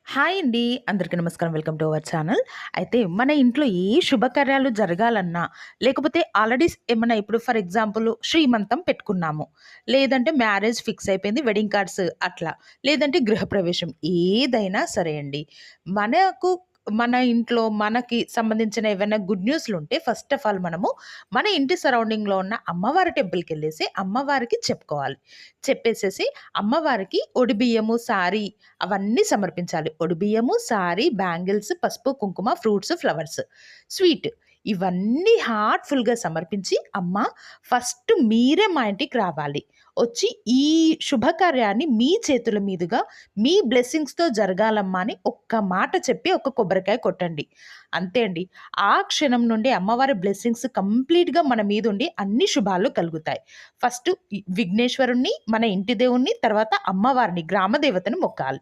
Hi అండి. అందరికీ నమస్కారం. Welcome to our channel. అయితే మన ఇంట్లో ఏ శుభకార్యాలు జరగాలన్నా, లేకపోతే ఆల్రెడీ ఏమన్నా ఇప్పుడు ఫర్ ఎగ్జాంపుల్ శ్రీమంతం పెట్టుకున్నాము. లేదంటే మ్యారేజ్ ఫిక్స్ అయిపోయింది. వెడ్డింగ్ కార్డ్స్ అట్లా. లేదంటే గృహప్రవేశం ఏదైనా సరే అండి. మనకు మన ఇంట్లో మనకి సంబంధించిన ఏవైనా గుడ్ న్యూస్‌లుంటే ఫస్ట్ ఆఫ్ ఆల్ మనము మన ఇంటి సరౌండింగ్‌లో ఉన్న అమ్మవారి టెంపుల్‌కెళ్ళేసి అమ్మవారికి చెప్పుకోవాలి. చెప్పేసేసి అమ్మవారికి ఒడిబియ్యము, సారీ అవన్నీ సమర్పించాలి. ఒడిబియ్యము, సారీ, బ్యాంగిల్స్, పసుపు, కుంకుమ, ఫ్రూట్స్, ఫ్లవర్స్, స్వీట్ ఇవన్నీ హార్ట్‌ఫుల్‌గా సమర్పించి, "అమ్మ ఫస్ట్ మీరే మా ఇంటికి రావాలి. వచ్చి ఈ శుభకార్యాన్ని మీ చేతుల మీదుగా మీ బ్లెస్సింగ్స్‌తో జరగాలమ్మా" అని ఒక్క మాట చెప్పి ఒక కొబ్బరికాయ కొట్టండి. అంతే అండి. ఆ క్షణం నుండి అమ్మవారి బ్లెస్సింగ్స్ కంప్లీట్‌గా మన మీదుండి అన్ని శుభాలు కలుగుతాయి. ఫస్ట్ విఘ్నేశ్వరుడిని, మన ఇంటి దేవుడిని, తర్వాత అమ్మవారిని గ్రామ దేవతను మొక్కాలి.